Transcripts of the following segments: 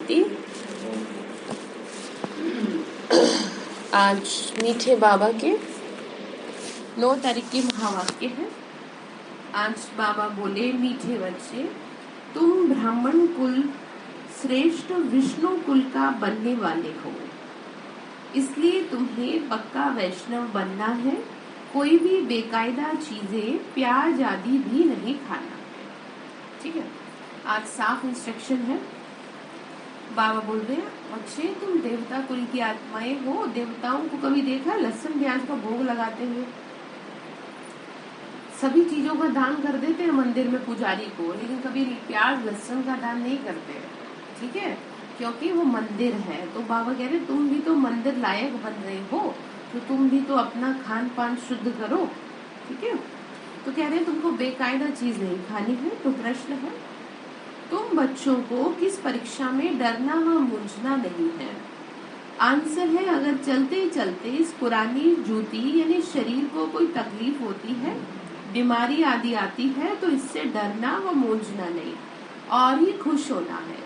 शांति। आज मीठे बाबा के 9 तारीख के महावाक्य है। आज बाबा बोले, मीठे बच्चे, तुम ब्राह्मण कुल श्रेष्ठ विष्णु कुल का बनने वाले हो, इसलिए तुम्हें पक्का वैष्णव बनना है। कोई भी बेकायदा चीजें, प्याज आदि भी नहीं खाना है। ठीक है, आज साफ इंस्ट्रक्शन है। बाबा बोल रहे हैं, बच्चे तुम देवता कुल की आत्माएं हो। देवताओं को कभी देखा लहसुन प्याज का भोग लगाते हुए? सभी चीजों का दान कर देते हैं मंदिर में पुजारी को, लेकिन कभी प्याज लहसुन का दान नहीं करते। ठीक है, क्योंकि वो मंदिर है। तो बाबा कह रहे तुम भी तो मंदिर लायक बन रहे हो, तो तुम भी तो अपना खान पान शुद्ध करो। ठीक है, तो कह रहे तुमको बेकायदा चीज नहीं खानी है। तो प्रश्न है, तुम बच्चों को किस परीक्षा में डरना व मूंझना नहीं है? आंसर है, अगर चलते चलते इस पुरानी जूती यानी शरीर को कोई तकलीफ होती है, बीमारी आदि आती है, तो इससे डरना व मूंझना नहीं और ही खुश होना है,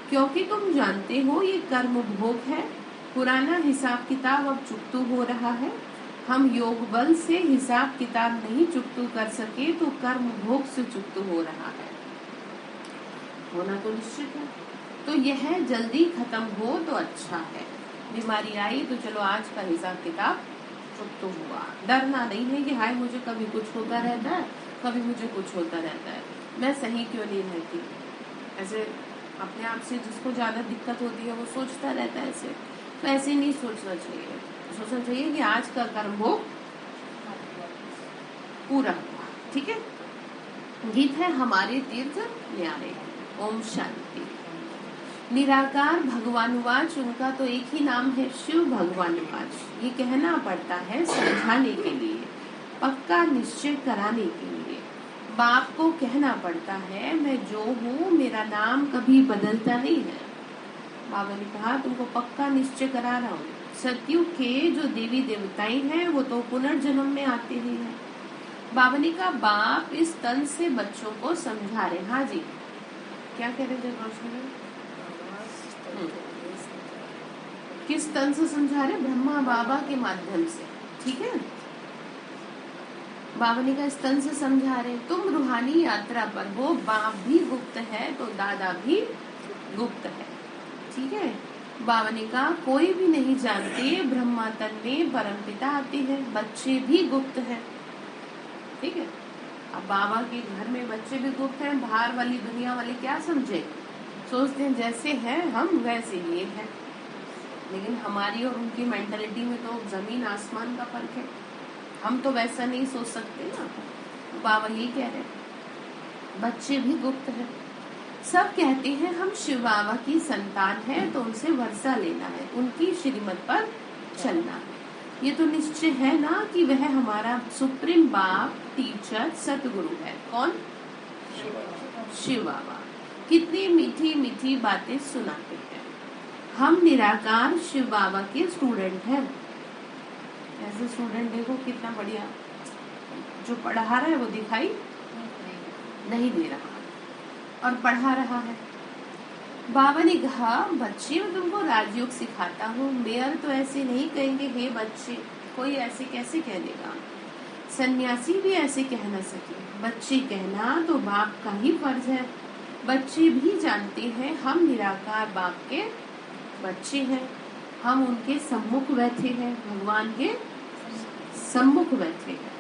क्योंकि तुम जानते हो ये कर्म भोग है। पुराना हिसाब किताब अब चुकतू हो रहा है। हम योग बल से हिसाब किताब नहीं चुकतू कर सके, तो कर्म भोग से चुकतू हो रहा है। होना तो निश्चित है। तो यह जल्दी खत्म हो तो अच्छा है। बीमारी आई तो चलो आज का हिसाब किताब चुकतू हुआ। डरना नहीं है कि हाय मुझे कभी कुछ होता रहता है, कभी मुझे कुछ होता रहता है, मैं सही क्यों नहीं रहती। ऐसे अपने आप से जिसको ज्यादा दिक्कत होती है वो सोचता रहता है ऐसे। तो ऐसे नहीं सोचना चाहिए। सोचना चाहिए कि आज का कर्म भोग पूरा हुआ। ठीक है, गीत है हमारे तीर्थ न्यारे। ओम शांति। निराकार भगवानुवाच, उनका तो एक ही नाम है, शिव भगवानुवाच। ये कहना पड़ता है समझाने के लिए, पक्का निश्चय कराने के लिए। बाप को कहना पड़ता है, मैं जो हूँ मेरा नाम कभी बदलता नहीं है। बाबा ने कहा तुमको पक्का निश्चय करा रहा हूँ। सतयुग के जो देवी देवताएं हैं वो तो पुनर्जन्म में आते ही हैं। बाबा ने कहा बाप इस तन से बच्चों को समझा रहे। हाँ जी, क्या कह रहे थे रोशनी? किस तन से समझा रहे? ब्रह्मा बाबा के माध्यम से। ठीक है, बाबा ने कहा इस तन से समझा रहे। तुम रूहानी यात्रा पर हो, बाप भी गुप्त है तो दादा भी गुप्त है। ठीक है, बाबा ने कहा कोई भी नहीं जानते ब्रह्मा तन में परमपिता आते हैं, बच्चे भी गुप्त है। ठीक है, अब बाबा के घर में बच्चे भी गुप्त हैं। बाहर वाली दुनिया वाले क्या समझे, सोचते हैं जैसे हैं हम वैसे ये है, लेकिन हमारी और उनकी मेंटालिटी में तो जमीन आसमान का फर्क है। हम तो वैसा नहीं सोच सकते ना। बाबा ये कह रहे बच्चे भी गुप्त है। सब कहते हैं हम शिव बाबा की संतान है, तो उनसे वर्षा लेना है, उनकी श्रीमत पर चलना है। ये तो निश्चय है ना कि वह हमारा सुप्रीम बाप, टीचर, सतगुरु है। कौन? शिव बाबा। कितनी मीठी मीठी बातें सुनाते हैं। हम निराकार शिव बाबा के स्टूडेंट हैं। ऐसे स्टूडेंट देखो कितना बढ़िया, जो पढ़ा रहा है वो दिखाई नहीं दे रहा और पढ़ा रहा है। बाबा ने कहा बच्चे मैं तुमको राजयोग सिखाता हूँ। मेयर तो ऐसे नहीं कहेंगे हे बच्चे, कोई ऐसे कैसे कह देगा। सन्यासी भी ऐसे कह न सके। बच्चे कहना तो बाप का ही फर्ज है। बच्चे भी जानते हैं हम निराकार बाप के बच्चे हैं। हम उनके सम्मुख बैठे हैं, भगवान के सम्मुख बैठे हैं।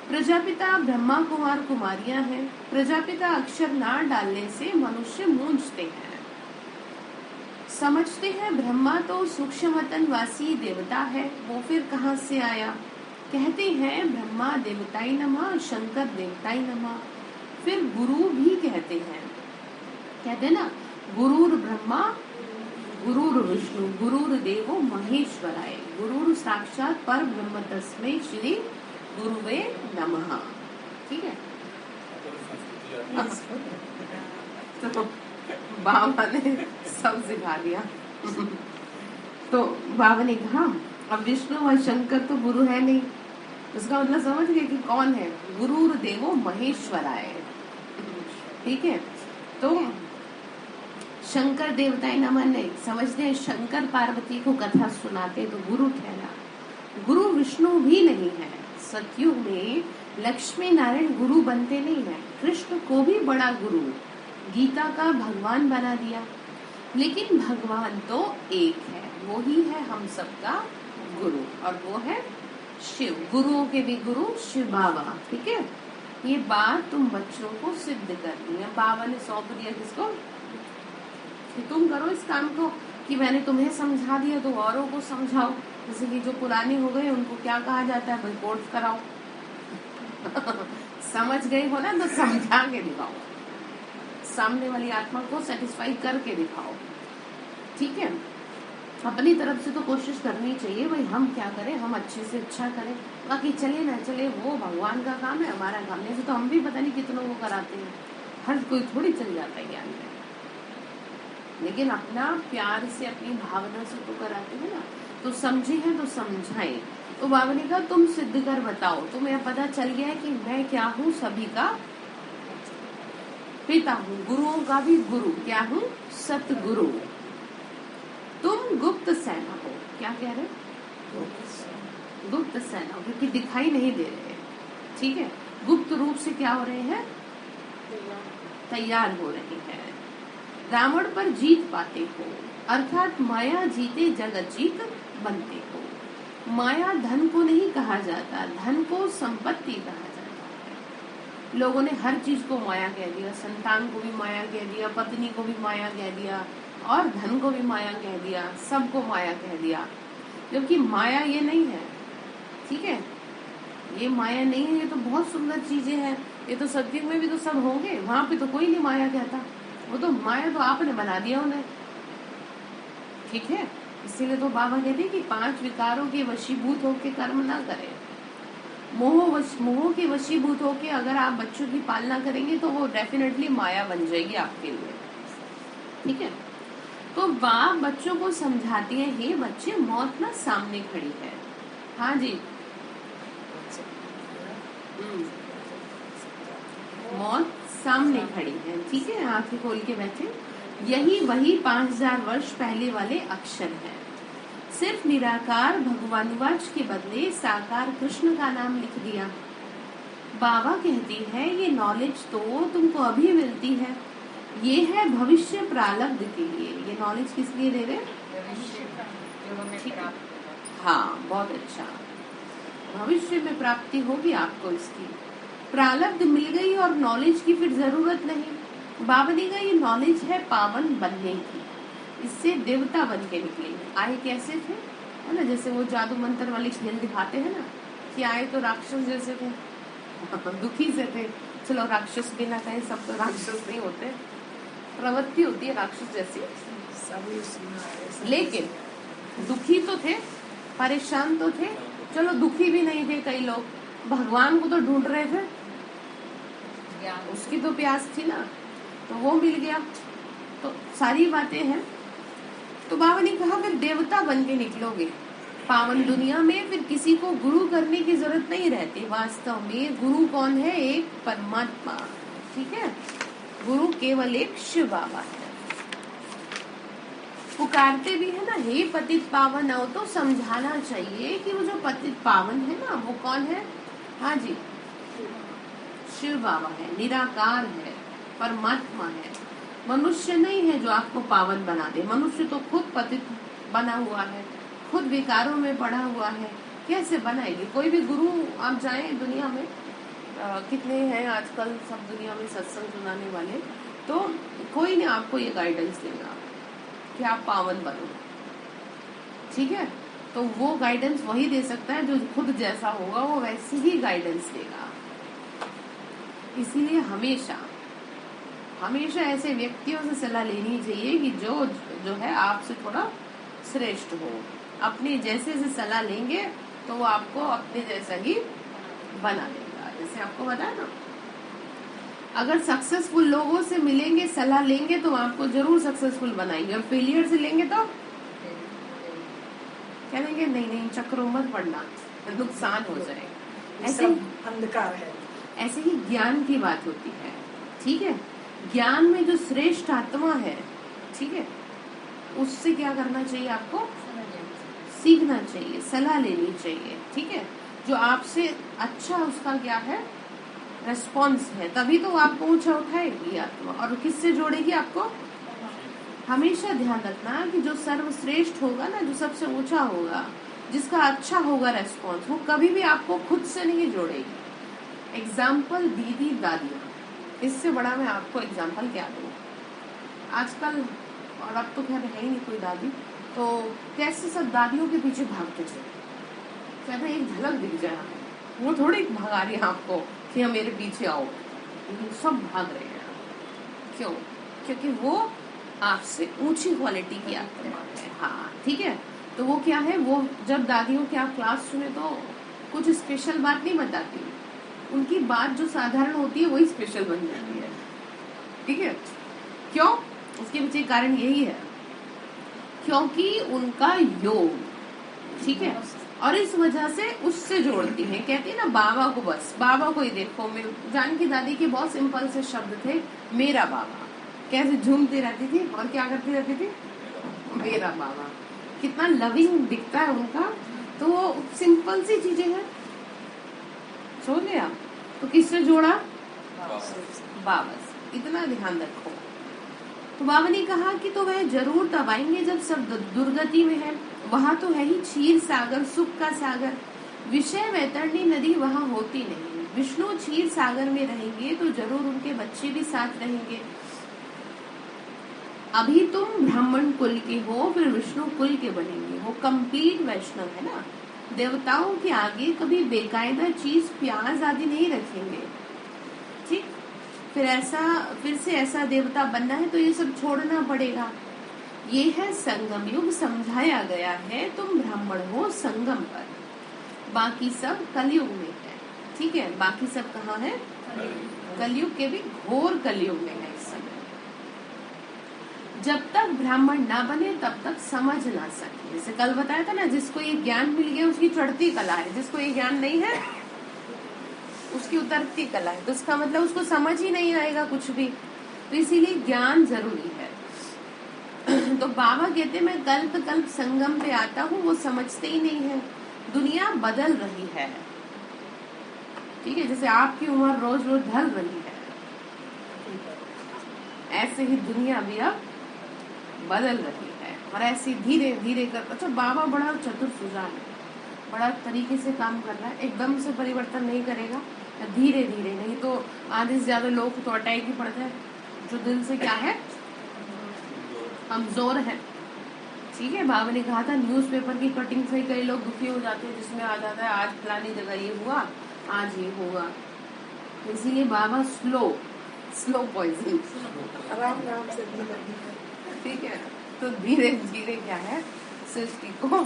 प्रजापिता ब्रह्मा कुमार कुमारियां हैं। प्रजापिता अक्षर ना डालने से मनुष्य मूंझते हैं। समझते हैं ब्रह्मा तो सूक्ष्मतन वासी देवता है, वो फिर कहाँ से आया। कहते हैं ब्रह्मा देवताई नमः, शंकर देवताई नमः। फिर गुरु भी कहते हैं, कहते ना गुरुर ब्रह्मा गुरुर विष्णु गुरुर देवो महेश्वराय। गुरुर साक्षात पर ब्रह्म तस्मै श्री गुरुवे नमः। ठीक है, तो बाबा ने सब सिखा दिया। तो बाबा ने कहा अब विष्णु और शंकर तो गुरु है नहीं, उसका मतलब समझ गए कि कौन है? गुरुर देवो महेश्वराय। ठीक है, तो शंकर देवताए नमः नहीं समझते हैं, शंकर पार्वती को कथा सुनाते तो गुरु ठहरा। गुरु विष्णु भी नहीं है। सतयुग में लक्ष्मी नारायण गुरु बनते नहीं है। कृष्ण को भी बड़ा गुरु गीता का भगवान बना दिया, लेकिन भगवान तो एक है, वो ही है हम सबका गुरु, और वो है शिव। गुरुओं के भी गुरु शिव बाबा। ठीक है, ये बात तुम बच्चों को सिद्ध करनी है। बाबा ने सौंप दिया किसको कि तुम करो इस काम को, कि मैंने तुम्हें समझा दिया तो औरों को समझाओ। जैसे कि जो पुराने हो गए उनको क्या कहा जाता है, भाई कोर्स कराओ। समझ गए हो ना तो समझा के दिखाओ, सामने वाली आत्मा को सेटिस्फाई करके दिखाओ। ठीक है, अपनी तरफ से तो कोशिश करनी चाहिए, भाई हम क्या करें, हम अच्छे से अच्छा करें, बाकी चले ना चले वो भगवान का काम है, हमारा काम नहीं। तो हम भी पता नहीं कितनों को कराते हैं, हर कोई थोड़ी चल जाता है ज्ञान में, लेकिन अपना प्यार से अपनी भावना से तो कराते हैं ना। तो समझे हैं तो समझाएं। तो बाबा ने कहा तुम सिद्ध कर बताओ, तुम्हें पता चल गया है कि मैं क्या हूँ, सभी का पिता हूँ, गुरुओं का भी गुरु क्या हूँ, सतगुरु। तुम गुप्त सेना हो। क्या कह रहे, गुप्त सेना हो, क्योंकि दिखाई नहीं दे रहे। ठीक है, गुप्त रूप से क्या हो रहे हैं, तैयार हो रहे हैं। रावण पर जीत पाते हो, अर्थात माया जीते जगत जीत बनते हो। माया धन को नहीं कहा जाता, धन को संपत्ति कहा जाता है। लोगों ने हर चीज को माया कह दिया, संतान को भी माया कह दिया, पत्नी को भी माया कह दिया, और धन को भी माया कह दिया, सबको माया कह दिया, जबकि माया ये नहीं है। ठीक है, ये माया नहीं है, ये तो बहुत सुंदर चीजें हैं। ये तो सत्युग में भी तो सब होंगे, वहां पे तो कोई नहीं माया कहता, वो तो माया तो आपने बना दिया उन्हें। ठीक है, इसीलिए तो बाबा कहते हैं कि 5 विकारों के वशीभूत होके कर्म ना करें। मोह के वशीभूत होके अगर आप बच्चों की पालना करेंगे तो वो डेफिनेटली माया बन जाएगी आपके लिए। ठीक है, तो बाप बच्चों को समझाती है, हे बच्चे मौत ना सामने खड़ी है। हाँ जी, मौत सामने खड़ी है। ठीक है, आंखें खोल के बैठे। यही वही 5000 वर्ष पहले वाले अक्षर हैं। सिर्फ निराकार भगवानुवाच के बदले साकार कृष्ण का नाम लिख दिया। बाबा कहती है ये नॉलेज तो तुमको अभी मिलती है, ये है भविष्य प्रारब्ध के लिए। ये नॉलेज किस लिए दे रहे? हाँ, बहुत अच्छा, भविष्य में प्राप्ति होगी आपको इसकी। प्रारब्ध मिल गई और नॉलेज की फिर जरूरत नहीं। बाबा ने कहा ये नॉलेज है पावन बनने की, इससे देवता बन के निकलेंगे। आए कैसे थे, है ना, जैसे वो जादू मंत्र वाले खेल दिखाते हैं ना, कि आए तो राक्षस जैसे थे, दुखी से थे। चलो राक्षस भी ना कहें, सब तो राक्षस नहीं होते, प्रवृत्ति होती है राक्षस जैसी, लेकिन दुखी तो थे, परेशान तो थे। चलो दुखी भी नहीं थे, कई लोग भगवान को तो ढूंढ रहे थे, उसकी तो प्यास थी ना, तो वो मिल गया। तो सारी बातें हैं। तो बाबा ने कहा फिर देवता बन के निकलोगे पावन दुनिया में, फिर किसी को गुरु करने की जरूरत नहीं रहती। वास्तव में गुरु कौन है? एक परमात्मा। ठीक है, गुरु केवल एक शिव बाबा है। पुकारते भी है ना, हे पतित पावन आओ, तो समझाना चाहिए कि वो जो पतित पावन है ना, वो कौन है? हाँ जी, शिव बाबा है, निराकार है, परमात्मा है, मनुष्य नहीं है जो आपको पावन बना दे। मनुष्य तो खुद पतित बना हुआ है, खुद विकारों में पड़ा हुआ है, कैसे बनाएगी? कोई भी गुरु आप जाएं दुनिया में, कितने हैं आजकल सब दुनिया में सत्संग सुनाने वाले, तो कोई नहीं आपको ये गाइडेंस देगा कि आप पावन बनो। ठीक है, तो वो गाइडेंस वही दे सकता है जो खुद जैसा होगा, वो वैसी ही गाइडेंस देगा। इसीलिए हमेशा हमेशा ऐसे व्यक्तियों से सलाह लेनी चाहिए कि जो है आपसे थोड़ा श्रेष्ठ हो। अपने जैसे से सलाह लेंगे तो वो आपको अपने जैसा ही बना देगा। जैसे आपको बताया ना, अगर सक्सेसफुल लोगों से मिलेंगे, सलाह लेंगे तो आपको जरूर सक्सेसफुल बनाएंगे, और फेलियर से लेंगे तो कहेंगे नहीं नहीं चक्रों मत पड़ना, नुकसान हो जाएगा। ऐसे अंधकार है। ऐसे ही ज्ञान की बात होती है। ठीक है, ज्ञान में जो श्रेष्ठ आत्मा है ठीक है, उससे क्या करना चाहिए आपको, सीखना चाहिए, सलाह लेनी चाहिए। ठीक है, जो आपसे अच्छा उसका क्या है, रेस्पॉन्स है, तभी तो आपको ऊंचा उठाएगी आत्मा। और किससे जोड़ेगी आपको, हमेशा ध्यान रखना कि जो सर्वश्रेष्ठ होगा ना, जो सबसे ऊंचा होगा, जिसका अच्छा होगा रेस्पॉन्स, वो कभी भी आपको खुद से नहीं जोड़ेगी। एग्जाम्पल दीदी दादियाँ, इससे बड़ा मैं आपको एग्जाम्पल क्या दूँ आजकल, और अब तो खैर है ही नहीं कोई दादी, तो कैसे सब दादियों के पीछे भागते थे, कहते एक झलक दिख जाए, वो थोड़ी भगा रही है आपको कि हम मेरे पीछे आओ, लेकिन सब भाग रहे हैं। क्यों? क्योंकि वो आपसे ऊंची क्वालिटी की आते हैं। हाँ ठीक है, तो वो क्या है, वो जब दादियों की आप क्लास सुने तो कुछ स्पेशल बात नहीं बताती, उनकी बात जो साधारण होती है वही स्पेशल बन जाती है। ठीक है, क्यों? उसके पीछे कारण यही है, क्योंकि उनका योग, ठीक है, और इस वजह से उससे जोड़ती हैं। कहती है ना बाबा को, बस बाबा को ही देखो। मैं जानकी दादी के बहुत सिंपल से शब्द थे, मेरा बाबा। कैसे झूमती रहती थी और क्या करती रहती थी, मेरा बाबा। कितना लविंग दिखता है उनका, तो वो सिंपल सी चीजें हैं, समझ गए आप? तो किससे जोड़ा, बाबा से। इतना ध्यान रखो। तो बाबा ने कहा कि तो वह जरूर तब आएंगे जब सब दुर्गति में है। वहाँ तो है ही क्षीर सागर, सुख का सागर, विषय वैतरणी नदी वहाँ होती नहीं। विष्णु क्षीर सागर में रहेंगे तो जरूर उनके बच्चे भी साथ रहेंगे। अभी तुम ब्राह्मण कुल के हो, फिर विष्णु कुल के बनेंगे। वो कंप्लीट वैष्णव है ना। देवताओं के आगे कभी बेकायदा चीज प्याज आदि नहीं रखेंगे। ठीक, फिर से ऐसा देवता बनना है तो ये सब छोड़ना पड़ेगा। ये है संगम युग, समझाया गया है तुम ब्राह्मण हो संगम पर, बाकी सब कलयुग में है। ठीक है, बाकी सब कहाँ है, कलयुग के भी घोर कलयुग में है इस समय। जब तक ब्राह्मण ना बने तब तक समझ ना सके। जैसे कल बताया था ना, जिसको ये ज्ञान मिल गया उसकी चढ़ती कला है, जिसको ये ज्ञान नहीं है उसकी उतरती कला है। तो इसका मतलब उसको समझ ही नहीं आएगा कुछ भी, तो इसीलिए ज्ञान जरूरी है। तो बाबा कहते मैं कल्प कल्प संगम पे आता हूँ, वो समझते ही नहीं है। दुनिया बदल रही है, ठीक है, जैसे आपकी उम्र रोज रोज ढल रही है, ऐसे ही दुनिया भी अब बदल रही है, और ऐसे धीरे धीरे कर। अच्छा, बाबा बड़ा चतुर सुजान है, बड़ा तरीके से काम कर रहा है, एकदम से परिवर्तन नहीं करेगा, धीरे धीरे। नहीं तो आधे से ज्यादा लोग तो अटैक ही पड़ते हैं, जो दिल से क्या है, कमजोर है। ठीक है, बाबा ने कहा था न्यूज़पेपर की कटिंग से कई लोग दुखी हो जाते हैं, जिसमें आ जाता है आज फलानी जगह ये हुआ, आज ये होगा। तो इसीलिए बाबा स्लो पॉइजन, ठीक है, तो धीरे धीरे क्या है, सृष्टि को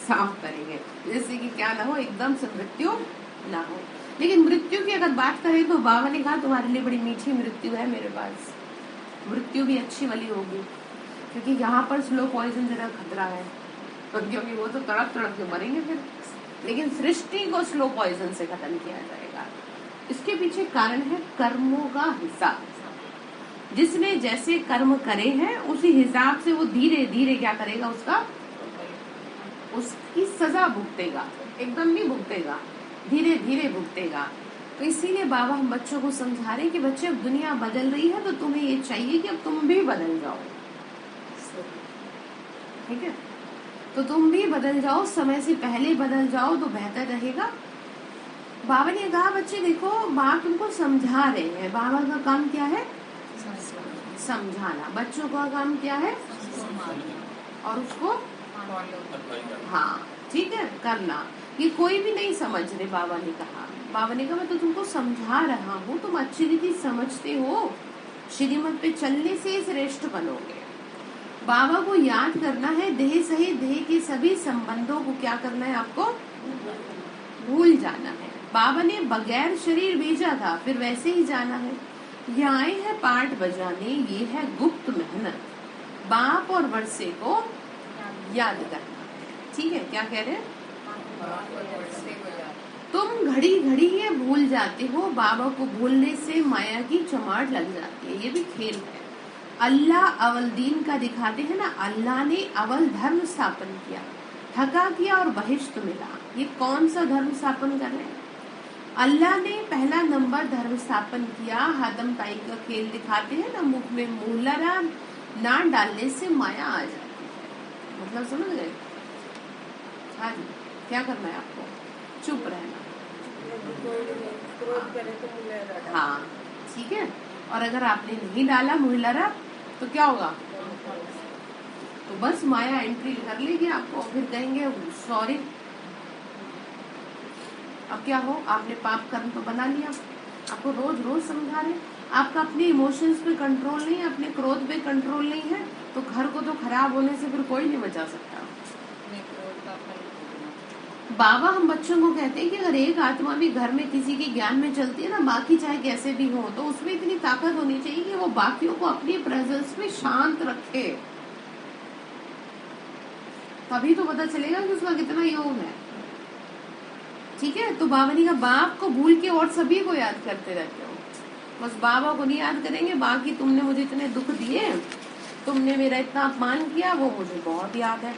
साफ करेंगे, जैसे कि क्या ना हो, एकदम से मृत्यु ना हो। लेकिन मृत्यु की अगर बात करें तो बाबा ने कहा तुम्हारे लिए बड़ी मीठी मृत्यु है मेरे पास, मृत्यु भी अच्छी वाली होगी, क्योंकि यहाँ पर स्लो पॉइजन जरा खतरा है, क्योंकि वो तो तड़प तड़प के मरेंगे फिर। लेकिन सृष्टि को स्लो पॉइजन से खत्म किया जाएगा। इसके पीछे कारण है कर्मों का हिसाब। जिसने जैसे कर्म करे हैं उसी हिसाब से वो धीरे धीरे क्या करेगा, उसकी सजा भुगतेगा, एकदम नहीं भुगतेगा, धीरे धीरे भुगतेगा। तो इसीलिए बाबा हम बच्चों को समझा रहे हैं कि बच्चे अब दुनिया बदल रही है, तो तुम्हें ये चाहिए कि अब तुम भी बदल जाओ। ठीक है, तो तुम भी बदल जाओ, समय से पहले बदल जाओ तो बेहतर रहेगा। बाबा ने कहा बच्चे देखो, बाप तुमको समझा रहे हैं, बाबा का काम क्या है, समझाना। बच्चों का काम क्या है, और उसको हाँ ठीक है करना। ये कोई भी नहीं समझ रहे। बाबा ने कहा मैं तो तुमको समझा रहा हूँ, तुम अच्छी रीति समझते हो, श्रीमत पे चलने से श्रेष्ठ बनोगे। बाबा को याद करना है, देह सहित देह के सभी संबंधों को क्या करना है, आपको भूल जाना है। बाबा ने बगैर शरीर भेजा था, फिर वैसे ही जाना है। ये आए हैं पाठ बजाने, ये है गुप्त मेहनत, बाप और वर्षे को याद करना। ठीक है, क्या कह रहे हैं, तुम घड़ी घड़ी ये भूल जाते हो, बाबा को भूलने से माया की चमाट लग जाती है। ये भी खेल है, अल्लाह अवल दीन का दिखाते हैं ना, अल्लाह ने अवल धर्म स्थापन किया, ठगा किया और बहिष्ट मिला। ये कौन सा धर्म स्थापन कर रहे हैं? अल्लाह ने पहला नंबर धर्म स्थापन किया। हाथम ताई का खेल दिखाते हैं ना, मुख में मुहलरा ना डालने से माया आ जाती है। मतलब समझ गए? हाँ जी, क्या करना है आपको? चुप रहना। हाँ ठीक है। और अगर आपने नहीं डाला मुहलरा तो क्या होगा? तो बस माया एंट्री कर लेगी आपको, फिर कहेंगे सॉरी। अब क्या हो, आपने पाप कर्म तो बना लिया। आपको रोज रोज समझा रहे, आपका अपने इमोशंस पे कंट्रोल नहीं है, अपने क्रोध पे कंट्रोल नहीं है, तो घर को तो खराब होने से फिर कोई नहीं बचा सकता। बाबा हम बच्चों को कहते हैं कि अगर एक आत्मा भी घर में किसी के ज्ञान में चलती है ना, बाकी चाहे कैसे भी हो, तो उसमें इतनी ताकत होनी चाहिए कि वो बाकियों को अपनी प्रेजेंस में शांत रखे। तभी तो पता चलेगा कि उसका कितना योग है। ठीक है। तो बाबा ने कहा बाप को भूल के और सभी को याद करते रहते हो, बस बाबा को नहीं याद करेंगे। बाकी तुमने मुझे इतने दुख दिए, तुमने मेरा इतना अपमान किया, वो मुझे बहुत याद है।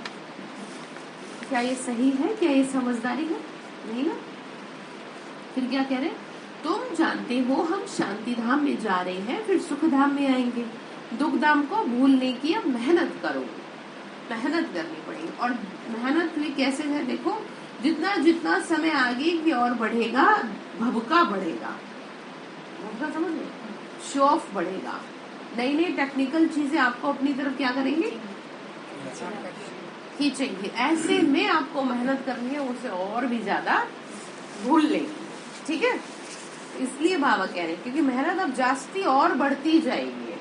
क्या ये सही है? क्या ये समझदारी है? नहीं ना। फिर क्या कह रहे? तुम जानते हो हम शांति धाम में जा रहे हैं, फिर सुख धाम में आएंगे। दुख धाम को भूलने की अब मेहनत करो। मेहनत करनी पड़ेगी। और मेहनत भी कैसे है? देखो, जितना जितना समय आगे की ओर बढ़ेगा, भवका बढ़ेगा। भवका समझ लो, शो ऑफ बढ़ेगा। नई नई टेक्निकल चीजें आपको अपनी तरफ क्या करेंगे? खींचेंगे। ऐसे में आपको मेहनत करनी है, उसे और भी ज्यादा भूल लेंगे। ठीक है। इसलिए बाबा कह रहे हैं क्योंकि मेहनत अब जास्ती और बढ़ती जाएगी।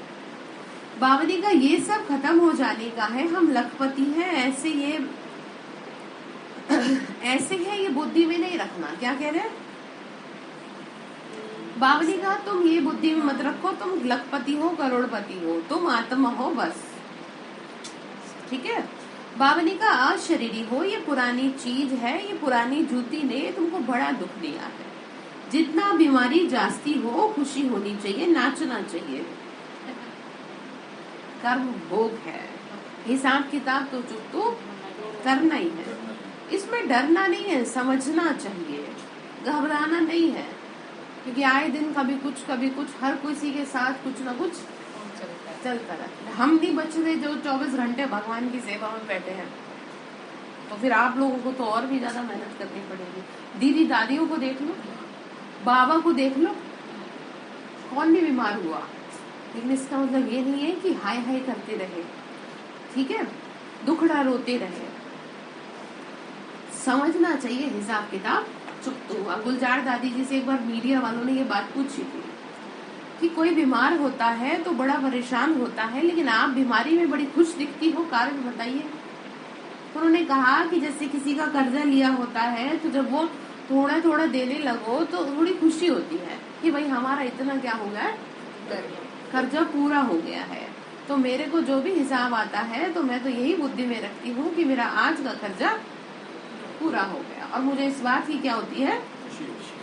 बाबा जी का ये सब खत्म हो जाने का है। हम लखपति हैं, ऐसे ये ऐसे है, ये बुद्धि में नहीं रखना। क्या कह रहे हैं बाबा जी? कहा तुम ये बुद्धि में मत रखो तुम लखपति हो, करोड़पति हो, तुम आत्मा हो बस। ठीक है। बाबा ने कहा अशरीरी हो, ये पुरानी चीज है, ये पुरानी जूती ने तुमको बड़ा दुख दिया है। जितना बीमारी जास्ती हो, खुशी होनी चाहिए, नाचना चाहिए। कर्म भोग है, हिसाब किताब तो चुप करना ही है। इसमें डरना नहीं है, समझना चाहिए, घबराना नहीं है। क्योंकि आए दिन कभी कुछ हर किसी के साथ कुछ ना कुछ चलता रहता है। हम नहीं बच रहे जो 24 घंटे भगवान की सेवा में बैठे हैं, तो फिर आप लोगों को तो और भी ज्यादा मेहनत करनी पड़ेगी। दीदी दादियों को देख लो, बाबा को देख लो, कौन नहीं बीमार हुआ। लेकिन इसका मतलब ये नहीं है कि हाय हाय करते रहे। ठीक है। दुखड़ा रोते रहे। समझना चाहिए हिसाब किताब चुप हुआ। गुलजार दादी जी से एक बार मीडिया वालों ने ये बात पूछी थी कि कोई बीमार होता है तो बड़ा परेशान होता है, लेकिन आप बीमारी में बड़ी खुश दिखती हो, कारण बताइए। तो उन्होंने कहा कि जैसे किसी का कर्जा लिया होता है, तो जब वो थोड़ा थोड़ा देने लगो तो थोड़ी खुशी होती है कि भाई हमारा इतना क्या हो गया, कर्जा पूरा हो गया है। तो मेरे को जो भी हिसाब आता है तो मैं तो यही बुद्धि में रखती हूँ कि मेरा आज का कर्जा पूरा हो गया, और मुझे इस बात की क्या होती है,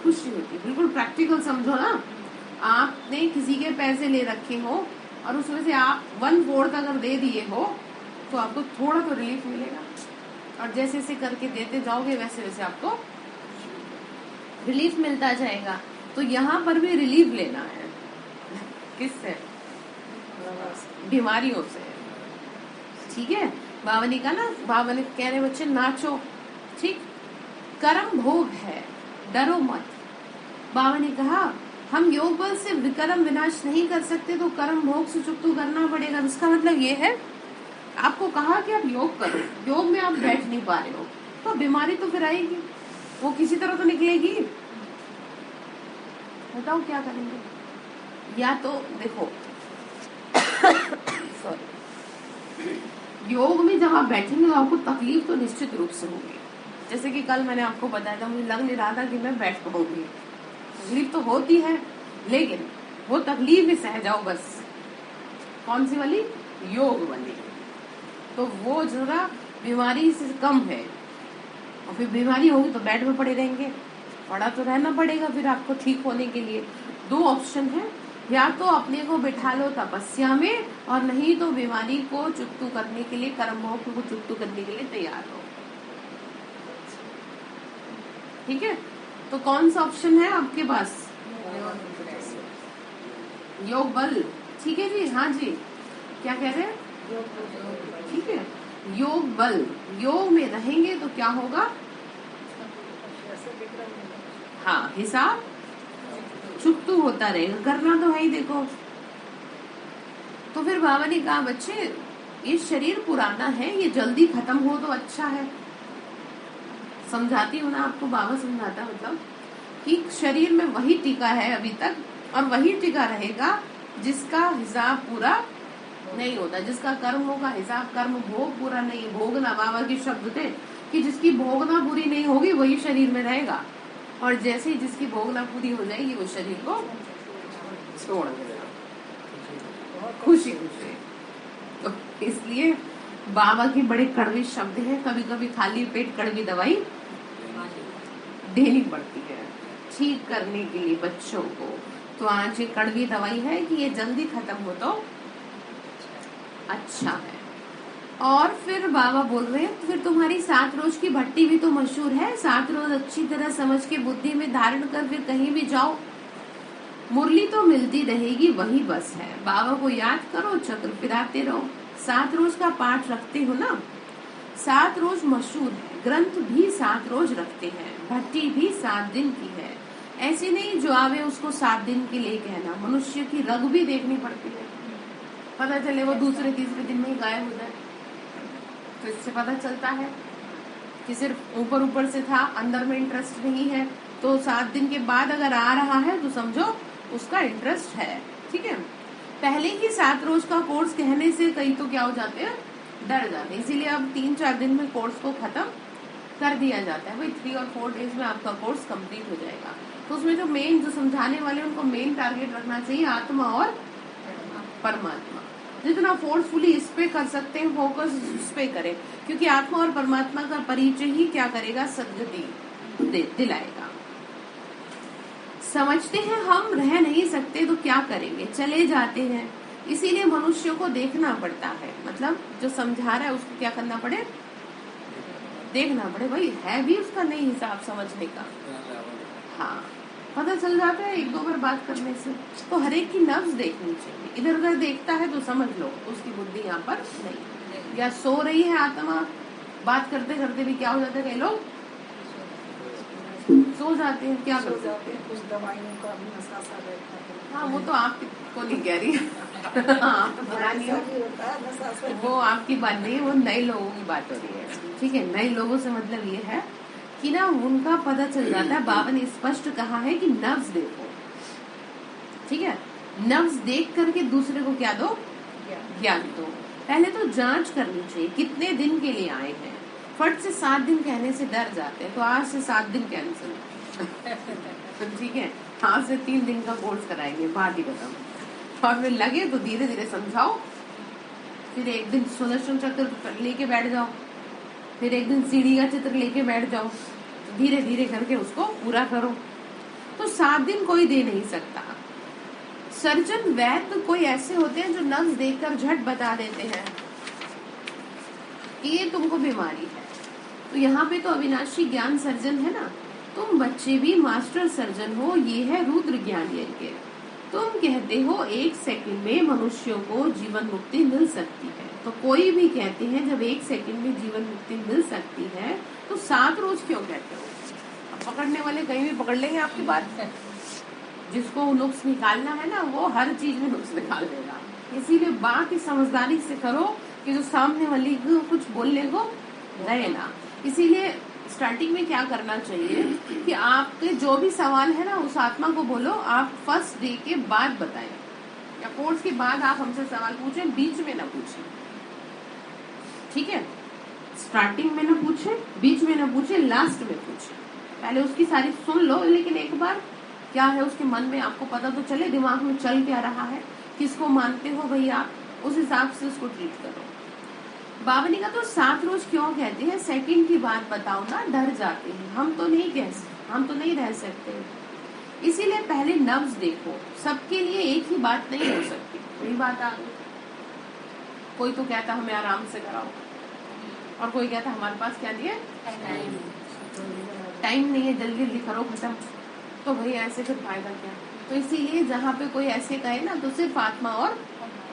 खुशी होती है। बिल्कुल प्रैक्टिकल समझो ना। आपने किसी के पैसे ले रखे हो और उसमें से आप 1/4 अगर दे दिए हो तो आपको थोड़ा तो रिलीफ मिलेगा, और जैसे जैसे करके देते जाओगे वैसे वैसे आपको रिलीफ मिलता जाएगा। तो यहाँ पर भी रिलीफ लेना है। किससे? बीमारियों से। ठीक है। बाबा ने कहा ना, बाबा ने कह रहे बच्चे नाचो। ठीक। कर्म भोग है, डरो मत। बाबा ने कहा हम योग बल से विकर्म विनाश नहीं कर सकते, तो कर्म भोग से चुप तो करना पड़ेगा। इसका मतलब ये है, आपको कहा कि आप योग करो, योग में आप बैठ नहीं पा रहे हो, तो बीमारी तो फिर आएगी, वो किसी तरह तो निकलेगी। बताओ क्या करेंगे? या तो देखो योग में जब आप बैठेंगे तो आपको तकलीफ तो निश्चित रूप से होगी। जैसे कि कल मैंने आपको बताया था, मुझे लग नहीं रहा था कि मैं बैठ पाऊंगी। तकलीफ तो होती है, लेकिन वो तकलीफ भी सह जाओ बस। कौन सी वाली? योग वाली। तो वो जरा बीमारी से कम है। और फिर बीमारी होगी तो बेड में पड़े रहेंगे, पड़ा तो रहना पड़ेगा फिर आपको ठीक होने के लिए। 2 ऑप्शन है, या तो अपने को बिठा लो तपस्या में, और नहीं तो बीमारी को चुकतू करने के लिए, कर्म भोग को चुकतू करने के लिए तैयार हो। ठीक है, तो कौन सा ऑप्शन है आपके पास? योग बल। ठीक है जी, हाँ जी, क्या कह रहे हैं? ठीक है, योग बल। योग में रहेंगे तो क्या होगा? हाँ, हिसाब चुकतू होता रहेगा, करना तो है ही। देखो, तो फिर बाबा ने कहा बच्चे ये शरीर पुराना है, ये जल्दी खत्म हो तो अच्छा है। समझाती हूँ ना आपको, बाबा समझाता मतलब कि शरीर में वही टिका है अभी तक, और वही टिका रहेगा जिसका हिसाब पूरा नहीं होता, जिसका कर्मों का हिसाब, कर्म भोग पूरा नहीं, भोगना, बाबा के शब्द थे कि जिसकी भोगना पूरी नहीं होगी वही शरीर में रहेगा, और जैसे ही जिसकी भोगना पूरी हो जाएगी वो शरीर को छोड़ देगा खुशी खुशी। तो इसलिए बाबा के बड़े कड़वे शब्द हैं, कभी कभी खाली पेट कड़वी दवाई देनी पड़ती है ठीक करने के लिए बच्चों को। तो आज ये कड़वी दवाई है कि ये जल्दी खत्म हो तो अच्छा है। और फिर बाबा बोल रहे हैं फिर तुम्हारी 7 रोज की भट्टी भी तो मशहूर है, 7 रोज अच्छी तरह समझ के बुद्धि में धारण कर फिर कहीं भी जाओ, मुरली तो मिलती रहेगी, वही बस है। बाबा को याद करो, चक्र फिराते रहो। 7 रोज का पाठ रखते हो ना, 7 रोज मशहूर है, ग्रंथ भी 7 रोज रखते हैं, भट्टी भी 7 दिन की है। ऐसे नहीं जो आवे उसको 7 दिन के लिए कहना, मनुष्य की रग भी देखनी पड़ती है, पता चले वो दूसरे तीसरे दिन में ही गायब हो जाए। तो इससे पता चलता है कि सिर्फ ऊपर ऊपर से था, अंदर में इंटरेस्ट नहीं है। तो 7 दिन के बाद अगर आ रहा है तो समझो उसका इंटरेस्ट है। ठीक है, पहले ही 7 रोज का कोर्स कहने से कई तो क्या हो जाते हैं, डर जाते हैं, इसीलिए अब 3-4 दिन में कोर्स को खत्म कर दिया जाता है। भाई 3 और 4 डेज में आपका कोर्स कंप्लीट हो जाएगा। तो उसमें जो मेन जो समझाने वाले उनको मेन टारगेट रखना चाहिए आत्मा और परमात्मा। जितना फोर्सफुली इस पे कर सकते हैं फोकस इस पे करें, क्योंकि आत्मा और परमात्मा का परिचय ही क्या करेगा, सद्गति दिलाएगा। समझते हैं हम रह नहीं सकते तो क्या करेंगे, चले जाते हैं। इसीलिए मनुष्यों को देखना पड़ता है, मतलब जो समझा रहा है उसको क्या करना पड़े, देखना पड़े। भाई है भी उसका नहीं हिसाब समझने का, हाँ पता चल जाता है 1-2 बार बात करने से। तो हर एक की नब्ज देखनी चाहिए, इधर उधर देखता है तो समझ लो उसकी बुद्धि यहाँ पर नहीं, या सो रही है आत्मा, बात करते करते भी क्या हो जाता है, कई लोग सो जाते हैं, क्या कर सकते हैं, कुछ दवाइयों का भी नशा सा रहता है। हाँ वो तो आपको नहीं कह रही आप तो बुरा नहीं हो, वो आपकी बात नहीं है, वो नए लोगों की बात हो रही है। ठीक है, नए लोगों से मतलब ये है कि ना उनका पता चल जाता है। बाबा ने स्पष्ट कहा है कि नब्ज देखो, ठीक है, नब्ज देख करके दूसरे को क्या दो, ज्ञान दो। पहले तो जांच करनी चाहिए कितने दिन के लिए आए हैं। फट से 7 दिन कहने से डर जाते हैं, तो आज से 7 दिन कैंसिल ठीक है, आज से 3 दिन का कोर्स कराएंगे, बात ही खत्म। और फिर लगे तो धीरे धीरे समझाओ, फिर एक दिन सुदर्शन चक्र लेके बैठ जाओ, फिर एक दिन सीढ़ी का चित्र लेके बैठ जाओ, धीरे धीरे करके उसको पूरा करो। तो 7 दिन कोई दे नहीं सकता। सर्जन वैद्य कोई ऐसे होते हैं जो नब्ज देखकर झट बता देते हैं कि ये तुमको बीमारी है। तो यहाँ पे तो अविनाशी ज्ञान सर्जन है ना, तुम बच्चे भी मास्टर सर्जन हो, ये है रुद्र ज्ञान यज्ञ। तुम कहते हो 1 सेकंड में मनुष्यों को जीवन मुक्ति मिल सकती है, तो कोई भी कहते हैं जब 1 सेकंड में जीवन मुक्ति मिल सकती है तो 7 रोज क्यों कहते हो। अब पकड़ने वाले कहीं भी पकड़ लेंगे आपकी बात, जिसको नुक्स निकालना है ना वो हर चीज में नुक्स निकाल देगा। इसीलिए बात ही समझदारी से करो कि जो सामने वाली कुछ बोलने को रहे ना। इसीलिए स्टार्टिंग में क्या करना चाहिए कि आपके जो भी सवाल है ना उस आत्मा को बोलो, आप फर्स्ट डे के बाद बताएं या कोर्स के बाद आप हमसे सवाल पूछें, बीच में ना पूछें। ठीक है, स्टार्टिंग में ना पूछे, बीच में ना पूछे, लास्ट में पूछे। पहले उसकी सारी सुन लो, लेकिन एक बार क्या है उसके मन में आपको पता तो चले, दिमाग में चल क्या रहा है, किसको मानते हो भैया, उस हिसाब से उसको ट्रीट करो। बाबा ने कहा तो 7 रोज क्यों कहते हैं, सेकंड की बात बताओ ना, डर जाते हैं, हम तो नहीं रह सकते। इसीलिए पहले नब्ज देखो। सबके लिए एक ही बात नहीं हो सकती। वही बात आ गई, कोई तो कहता हमें आराम से कराओ और कोई कहता हमारे पास क्या नहीं है, टाइम नहीं है, जल्दी जल्दी करो खत्म। तो भाई ऐसे फिर फायदा क्या। तो इसीलिए जहाँ पे कोई ऐसे कहे ना तो सिर्फ आत्मा और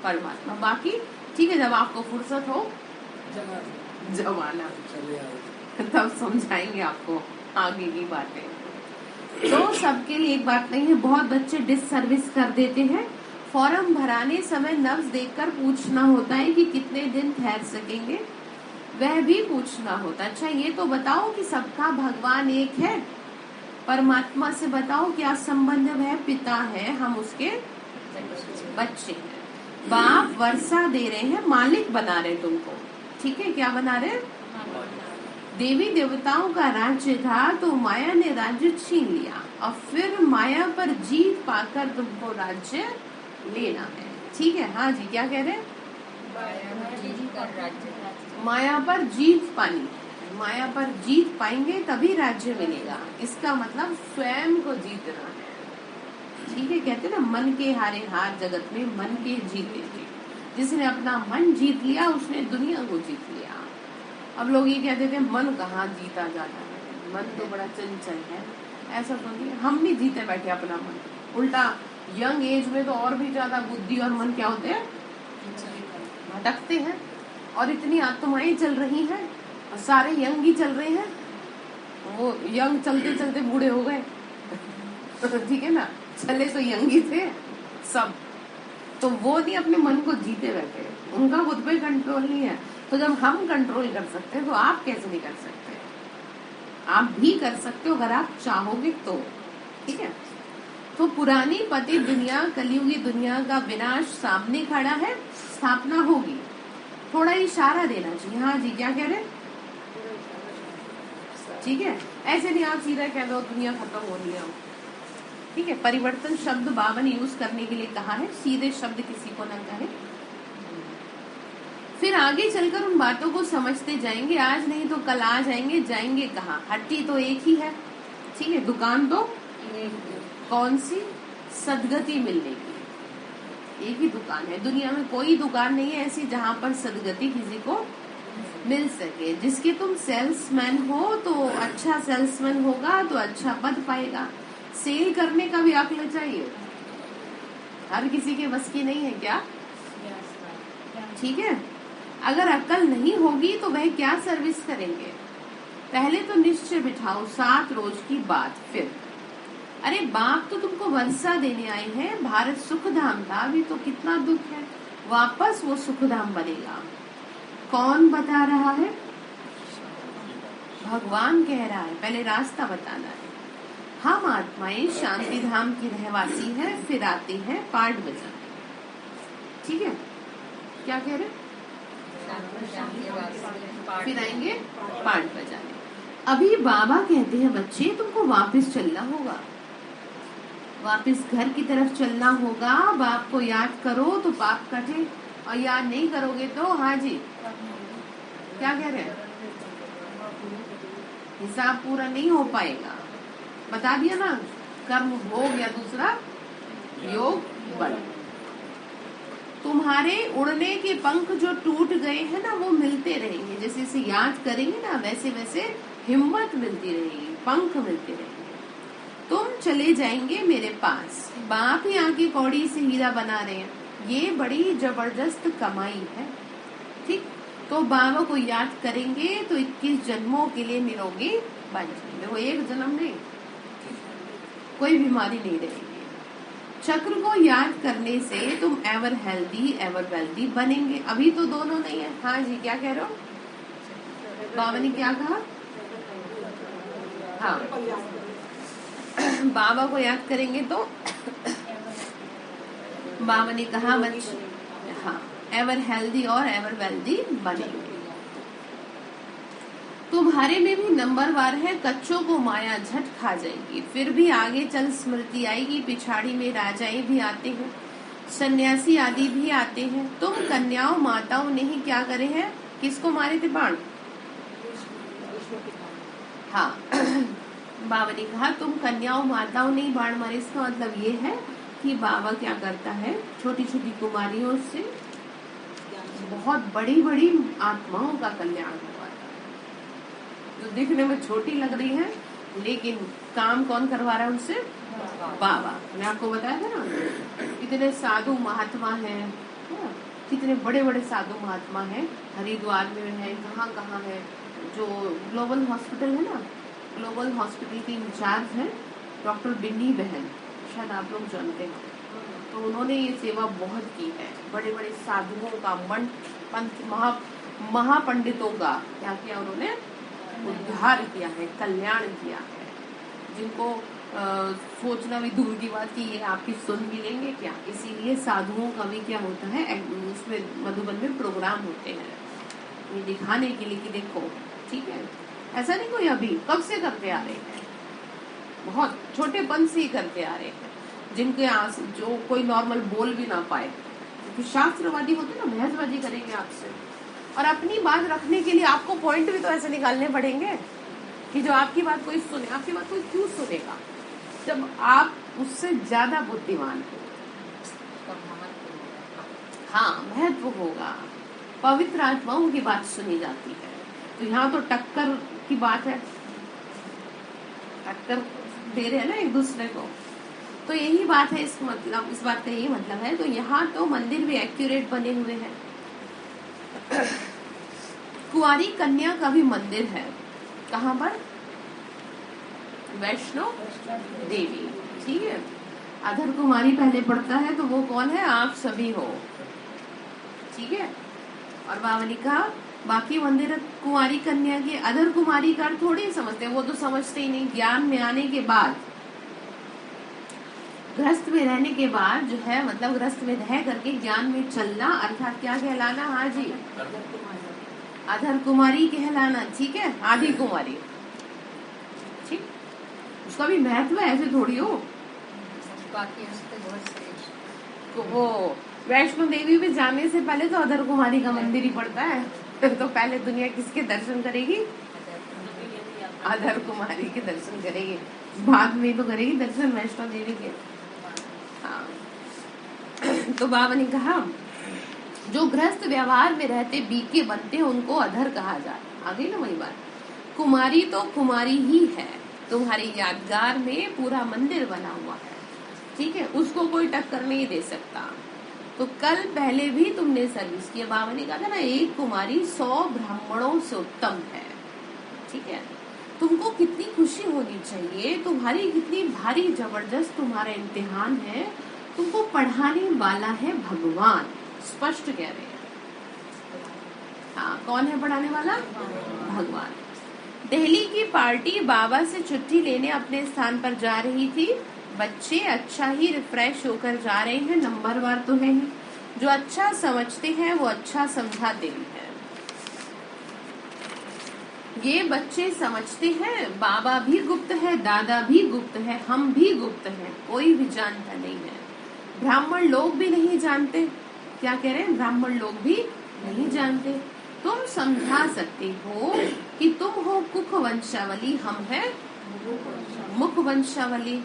परमात्मा, बाकी ठीक है जब आपको फुर्सत हो जब आना तब समझाएंगे आपको आगे की बातें। तो सबके लिए एक बात नहीं है। बहुत बच्चे डिससर्विस कर देते हैं। फॉर्म भराने समय नब्ज देखकर पूछना होता है कि कितने दिन ठहर सकेंगे, वह भी पूछना होता है। अच्छा ये तो बताओ कि सबका भगवान एक है, परमात्मा से बताओ क्या संबंध है, पिता है, हम उसके बच्चे हैं। बाप वर्षा दे रहे हैं, मालिक बना रहे तुमको, ठीक है, क्या बना रहे? देवी देवताओं का राज्य था तो माया ने राज्य छीन लिया और फिर माया पर जीत पाकर तुमको राज्य लेना है, ठीक है। हाँ जी, क्या कह रहे हैं? माया पर जीत पानी, माया पर जीत पाएंगे तभी राज्य मिलेगा। इसका मतलब स्वयं को जीतना है, ठीक है। कहते ना मन के हारे हार, जगत में मन के जीते जी। जिसने अपना मन जीत लिया उसने दुनिया को जीत लिया। अब लोग ये कहते थे मन कहाँ जीता जाता है, मन तो बड़ा चंचल है। ऐसा तो नहीं, हम भी जीते बैठे अपना मन। उल्टा यंग एज में तो और भी ज्यादा बुद्धि और मन क्या होते हैं, भटकते हैं। और इतनी आत्माएं चल रही हैं और सारे यंग ही चल रहे हैं। वो यंग चलते चलते बूढ़े हो गए ठीक है ना, चले तो यंग ही थे सब। तो वो नहीं अपने मन को जीते बैठे, उनका खुद पे कंट्रोल नहीं है। तो जब हम कंट्रोल कर सकते हैं तो आप कैसे नहीं कर सकते? आप भी कर सकते हो अगर आप चाहोगे तो, ठीक है। तो पुरानी पति दुनिया, कलयुगी दुनिया का विनाश सामने खड़ा है, स्थापना होगी। थोड़ा इशारा देना चाहिए। हाँ जी, क्या कह रहे? ठीक है, ऐसे नहीं आप सीधा कह दो दुनिया खत्म हो रही है, ठीक है। परिवर्तन शब्द बाबा ने यूज करने के लिए कहा है, सीधे शब्द किसी को न कहे। फिर आगे चलकर उन बातों को समझते जाएंगे। आज नहीं तो कल आ जाएंगे, जाएंगे कहाँ? हट्टी तो एक ही है, ठीक है। दुकान तो कौन सी? सदगति मिलने की एक ही दुकान है। दुनिया में कोई दुकान नहीं है ऐसी जहाँ पर सदगति किसी को मिल सके। जिसके तुम सेल्समैन हो तो अच्छा सेल्समैन होगा तो अच्छा पद पाएगा। सेल करने का भी अक्ल चाहिए, हर किसी के बस की नहीं है क्या, ठीक है। अगर अक्ल नहीं होगी तो वह क्या सर्विस करेंगे? पहले तो निश्चय बिठाओ 7 रोज की बात। फिर अरे बाप तो तुमको वर्षा देने आए हैं, भारत सुखधाम था, अभी तो कितना दुख है, वापस वो सुखधाम बनेगा। कौन बता रहा है? भगवान कह रहा है, पहले रास्ता बताना है। हम आत्माएं शांति धाम की रहवासी हैं, फिर आते हैं पाठ बजाने, ठीक है। क्या कह रहे? फिर आएंगे पाठ बजाने। अभी बाबा कहते हैं बच्चे तुमको वापस चलना होगा, वापस घर की तरफ चलना होगा। बाप को याद करो तो पाप कटे, और याद नहीं करोगे तो हाँ जी, क्या कह रहे हैं, हिसाब पूरा नहीं हो पाएगा। बता दिया ना, कर्म भोग या दूसरा योग बल। तुम्हारे उड़ने के पंख जो टूट गए हैं ना वो मिलते रहेंगे। जैसे जैसे याद करेंगे ना वैसे वैसे हिम्मत मिलती रहेगी, पंख मिलते रहेंगे। तुम चले जाएंगे मेरे पास। बाप ही आके कौड़ी से हीरा बना रहे हैं, ये बड़ी जबरदस्त कमाई है, ठीक। तो बाबा को याद करेंगे तो 21 जन्मों के लिए निरोगी बन जाएंगे। वो एक जन्म नहीं, कोई बीमारी नहीं रहेगी। चक्र को याद करने से तुम एवर हेल्दी एवर वेल्दी बनेंगे। अभी तो दोनों नहीं है। हाँ जी, क्या कह रहे हो? बाबा ने क्या कहा? हाँ, बाबा को याद करेंगे तो बाबा ने कहा बच्चे, हाँ, एवर हेल्दी और एवर वेल्दी बनेंगे। तुम्हारे में भी नंबरवार है, कच्चों को माया झट खा जाएगी। फिर भी आगे चल स्मृति आएगी, पिछाड़ी में राजाएं भी आते हैं, सन्यासी आदि भी आते हैं। तुम कन्याओं माताओं ने ही क्या करे हैं? किसको मारे थे बाण? हाँ बाबा ने कहा तुम कन्याओं माताओं नहीं बाण मारे। इसका मतलब ये है कि बाबा क्या करता है, छोटी छोटी कुमारियों से बहुत बड़ी बड़ी आत्माओं का कल्याण करवाता है। जो दिखने में छोटी लग रही है लेकिन काम कौन करवा रहा है उनसे? बाबा। मैं आपको बताया था ना, इतने साधु महात्मा हैं, कितने बड़े बड़े साधु महात्मा हैं, हरिद्वार में है, कहाँ कहाँ है। जो ग्लोबल हॉस्पिटल है ना, ग्लोबल हॉस्पिटल की इंचार्ज है डॉक्टर बिन्नी बहन, शायद आप लोग जानते हैं। तो उन्होंने ये सेवा बहुत की है, बड़े बड़े साधुओं का, मन पंथ महापंडितों का क्या किया उन्होंने? उद्धार किया है, कल्याण किया है। जिनको सोचना भी दूर की बात कि ये आपकी सुन भी लेंगे क्या। इसीलिए साधुओं का भी क्या होता है, उसमें मधुबन में प्रोग्राम होते हैं ये दिखाने के लिए कि देखो, ठीक है। ऐसा नहीं कोई अभी कब से करते आ रहे हैं, बहुत छोटेपन से ही करते आ रहे हैं, जिनके जो कोई नॉर्मल बोल भी ना पाए, क्योंकि शास्त्रवादी होते ना बहसबाजी करेंगे आपसे। और अपनी बात रखने के लिए आपको पॉइंट भी तो ऐसे निकालने पड़ेंगे कि जो आपकी बात कोई सुने। आपकी बात कोई क्यों सुनेगा जब आप उससे ज्यादा बुद्धिमान हो? हाँ, महत्व होगा, पवित्र आत्माओं की बात सुनी जाती है। तो यहाँ तो टक्कर की बात है, टक्कर दे रहे हैं ना एक दूसरे को, तो यही बात है। इस बात का यही मतलब है। तो यहाँ तो मंदिर भी एक्यूरेट बने हुए हैं। कुंवारी कन्या का भी मंदिर है, कहाँ पर? वैष्णो देवी, ठीक है। अधर कुमारी पहले पढ़ता है, तो वो कौन है? आप सभी हो, ठीक है। और बाबा ने कहा बाकी मंदिर कुंवारी कन्या के, अधर कुमारी का थोड़ी समझते, वो तो समझते ही नहीं। ज्ञान में आने के बाद, गृहस्थ में रहने के बाद जो है, मतलब गृहस्थ में रह करके ज्ञान में चलना, अर्थात क्या कहलाना? हाँ जी, अधर कुमारी कहलाना, ठीक है। आधी कुमारी, ठीक। उसका भी महत्व है, ऐसे थोड़ी हो। बाकी तो वो वैष्णो देवी में जाने से पहले तो अधर कुमारी का मंदिर ही पड़ता है। तो पहले दुनिया किसके दर्शन करेगी? अधर कुमारी के दर्शन करेगी, बाद में तो करेगी दर्शन वैष्णो देवी के। हाँ। तो बाबा ने कहा जो गृहस्थ व्यवहार में रहते बीके बनते हैं उनको अधर कहा जाए। आ गई ना वही बात। कुमारी तो कुमारी ही है, तुम्हारी यादगार में पूरा मंदिर बना हुआ है, ठीक है। उसको कोई टक्कर नहीं दे सकता। तो कल पहले भी तुमने सर्विस किया। बाबा ने कहा था ना, एक कुमारी 100 ब्राह्मणों से उत्तम है, ठीक है। तुमको कितनी खुशी होनी चाहिए, तुम्हारी कितनी भारी जबरदस्त तुम्हारा इम्तिहान है, तुमको पढ़ाने वाला है भगवान, स्पष्ट कह रहे हैं। हाँ, कौन है पढ़ाने वाला? भगवान। दिल्ली की पार्टी बाबा से छुट्टी लेने अपने स्थान पर जा रही थी। बच्चे अच्छा ही रिफ्रेश होकर जा रहे हैं, नंबरवार तो है ही। जो अच्छा समझते हैं वो अच्छा समझाते भी हैं। ये बच्चे समझते हैं बाबा भी गुप्त है, दादा भी गुप्त है, हम भी गुप्त हैं, कोई भी जानता नहीं है। ब्राह्मण लोग भी नहीं जानते। क्या कह रहे हैं? ब्राह्मण लोग भी नहीं जानते। तुम समझा सकते हो कि तुम हो कुख वंशावली, हम है मुख वंशावली।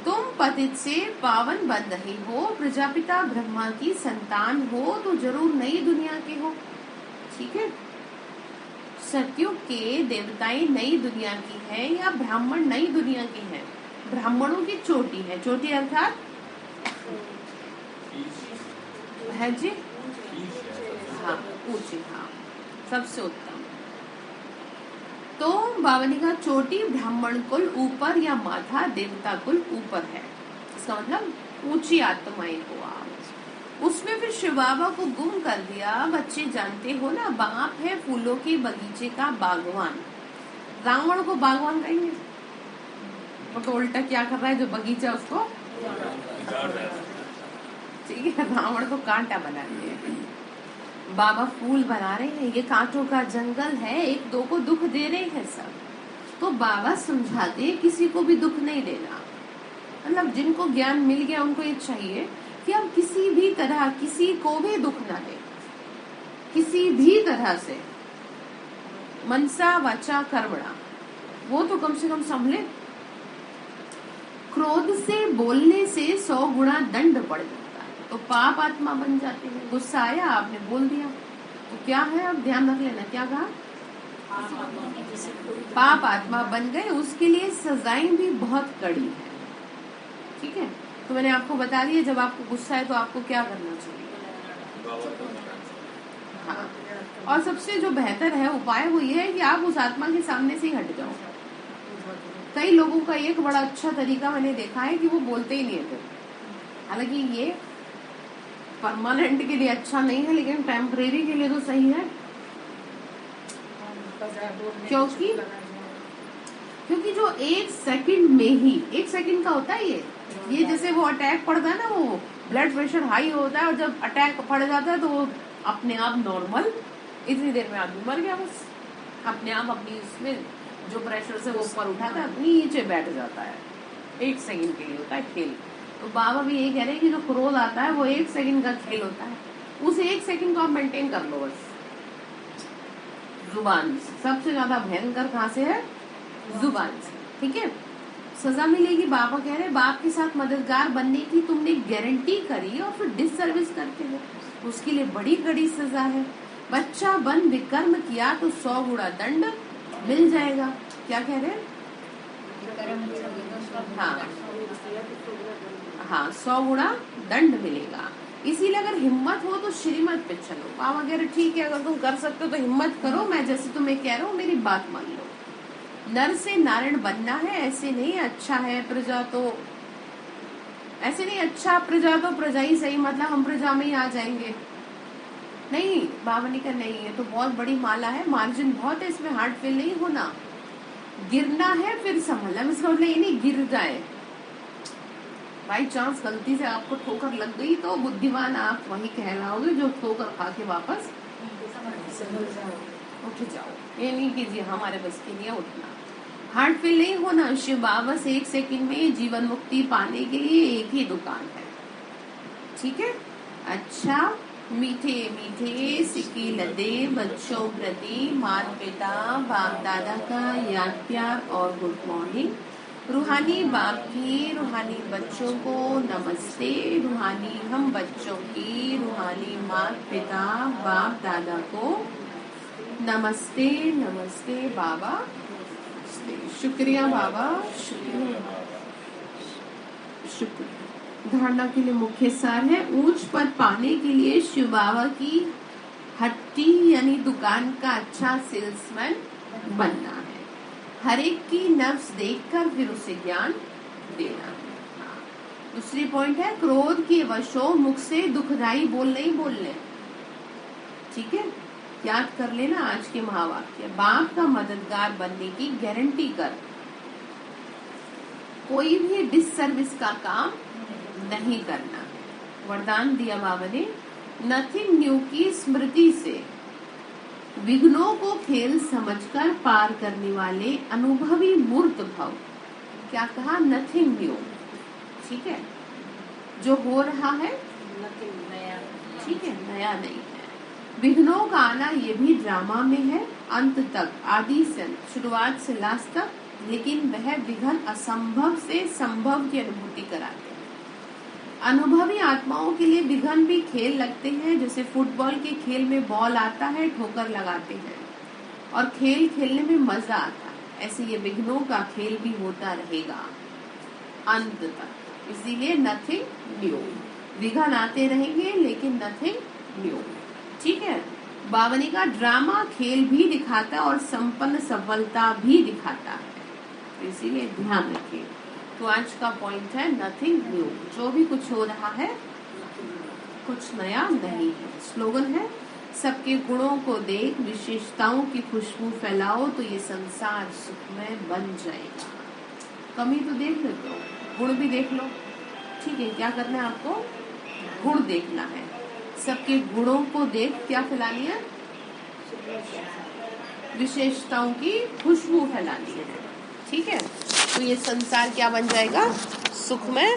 तुम पतित से पावन बन रहे हो, प्रजापिता ब्रह्मा की संतान हो, तो जरूर नई दुनिया के हो, ठीक है। सत्युग के देवताएं नई दुनिया की है या ब्राह्मण नई दुनिया के हैं? ब्राह्मणों की चोटी है, चोटी अर्थात है जी, हाँ ऊंची, हाँ सबसे उत्तम। तो बाबा ने कहा चोटी ब्राह्मण कुल ऊपर या माथा देवता कुल ऊपर है। इसका मतलब ऊंची आत्माएं हो आप। उसमें फिर शिव बाबा को गुम कर दिया। बच्चे जानते हो ना, बाप है फूलों के बगीचे का बागवान। रावण को बागवान कहेंगे, वो तो उल्टा क्या कर रहा है, जो बगीचा उसको, ठीक है, रावण को कांटा बना दिया। बाबा फूल बना रहे हैं, ये कांटों का जंगल है, एक दो को दुख दे रहे हैं सब। तो बाबा समझाते किसी को भी दुख नहीं देना। मतलब जिनको ज्ञान मिल गया उनको ये चाहिए कि हम किसी भी तरह किसी को भी दुख ना दे, किसी भी तरह से, मनसा वाचा कर्मणा, वो तो कम से कम संभले, क्रोध से बोलने से 100 गुना दंड बढ़ जाता है, तो पाप आत्मा बन जाते हैं। गुस्सा आया, आपने बोल दिया, तो क्या है, अब ध्यान रख लेना, क्या कहा, पाप आत्मा बन गए। उसके लिए सजाएं भी बहुत कड़ी है, ठीक है। तो मैंने आपको बता दिया, जब आपको गुस्सा है तो आपको क्या करना चाहिए। हाँ, और सबसे जो बेहतर है उपाय वो ये है कि आप उस आत्मा के सामने से ही हट जाओ। कई लोगों का एक बड़ा अच्छा तरीका मैंने देखा है कि वो बोलते ही नहीं है। हालांकि ये परमानेंट के लिए अच्छा नहीं है, लेकिन टेम्परेरी के लिए तो सही है। क्योंकि जो 1 सेकंड में ही, 1 सेकंड का होता है ये जैसे वो अटैक पड़ता है ना, वो ब्लड प्रेशर हाई होता है, और जब अटैक पड़ जाता है तो वो अपने आप नॉर्मल, इतनी देर में आदमी मर गया, बस अपने आप अपनी उसमें जो प्रेशर से वो ऊपर उठाता है नीचे बैठ जाता है। 1 सेकंड के लिए होता है खेल। तो बाबा भी यही कह रहे हैं कि जो क्रोध आता है वो 1 सेकंड का खेल होता है, उस 1 सेकंड को आप मेंटेन कर लो बस। जुबान से सबसे ज्यादा भयंकर कहाँ से है, जुबान से, ठीक है। सजा मिलेगी, बाबा कह रहे बाप के साथ मददगार बनने की तुमने गारंटी करी और फिर डिससर्विस करते हो, उसके लिए बड़ी कड़ी सजा है। बच्चा बन विकर्म किया तो 100 गुना दंड मिल जाएगा। क्या कह रहे हैं, हाँ 100 गुना दंड मिलेगा। इसीलिए अगर हिम्मत हो तो श्रीमत पे चलो। बाबा कह रहे ठीक है, अगर तुम कर सकते हो तो हिम्मत करो, मैं जैसे तुम्हें कह रहा हूँ मेरी बात मान लो। नर से नारायण बनना है, ऐसे नहीं अच्छा है प्रजा तो, ऐसे नहीं अच्छा प्रजा तो प्रजा ही सही, मतलब हम प्रजा में ही आ जाएंगे, नहीं। बाबा ने कहा नहीं, है तो बहुत बड़ी माला है, मार्जिन बहुत है इसमें, हार्ट फेल नहीं होना, गिरना है फिर संभलना। इसका मतलब ये नहीं गिर जाए, बाई चांस गलती से आपको ठोकर लग गई तो बुद्धिमान आप वही कहलाओगे जो ठोकर खा के वापस उठ जाओ। ये नहीं कि जी हमारे बस की नहीं है उठना, हार्ट फेल नहीं होना। शिव बाबा से 1 सेकंड में जीवन मुक्ति पाने के लिए एक ही दुकान है, ठीक है। अच्छा, मीठे मीठे सिक्के लदे बच्चों प्रति माता पिता बाप दादा का याद प्यार और गुड मॉर्निंग। रूहानी बाप की रूहानी बच्चों को नमस्ते, रूहानी हम बच्चों की रूहानी माता पिता बाप दादा को नमस्ते। नमस्ते बाबा, शुक्रिया बाबा, शुक्रिया शुक्रिया। धारणा के लिए मुख्य सार है, उच्च पद पाने के लिए शिव बाबा की हट्टी यानी दुकान का अच्छा सेल्समैन बनना है। हर एक की नफ्स देखकर फिर उसे ज्ञान देना है। दूसरी पॉइंट है, क्रोध के वशों मुख से दुखदाई बोल नहीं बोलने, ठीक है। याद कर लेना आज के महावाक्य, बाप का मददगार बनने की गारंटी कर, कोई भी डिससर्विस का काम नहीं करना। वरदान दिया बाबा ने, नथिंग न्यू की स्मृति से विघ्नों को खेल समझकर पार करने वाले अनुभवी मूर्त भव। क्या कहा, नथिंग न्यू, ठीक है। जो हो रहा है ठीक है, नया नहीं है। विघ्नों का आना ये भी ड्रामा में है, अंत तक, आदि से शुरुआत से लास्ट तक, लेकिन वह विघ्न असंभव से संभव की अनुभूति कराते हैं। अनुभवी आत्माओं के लिए विघ्न भी खेल लगते हैं, जैसे फुटबॉल के खेल में बॉल आता है, ठोकर लगाते हैं और खेल खेलने में मजा आता है, ऐसे ये विघ्नों का खेल भी होता रहेगा अंत तक। इसीलिए नथिंग न्यू, विघ्न आते रहेंगे लेकिन नथिंग न्यू, ठीक है। बावनी का ड्रामा खेल भी दिखाता है और संपन्न सफलता भी दिखाता है, इसीलिए ध्यान रखिए। तो आज का पॉइंट है नथिंग न्यू, जो भी कुछ हो रहा है कुछ नया नहीं है। स्लोगन है, सबके गुणों को देख विशेषताओं की खुशबू फैलाओ तो ये संसार सुखमय बन जाएगा। कमी तो देख लेते हो, गुण भी देख लो, ठीक है। क्या करना है आपको, गुण देखना है। सबके गुणों को देख क्या फैलानी है, विशेषताओं की खुशबू फैलानी है, ठीक है। तो ये संसार क्या बन जाएगा, सुखमय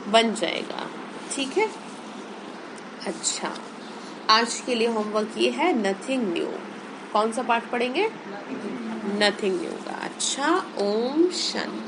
बन जाएगा, ठीक है। अच्छा, आज के लिए होमवर्क ये है नथिंग न्यू। कौन सा पाठ पढ़ेंगे, नथिंग न्यू का। अच्छा, ओम शांति।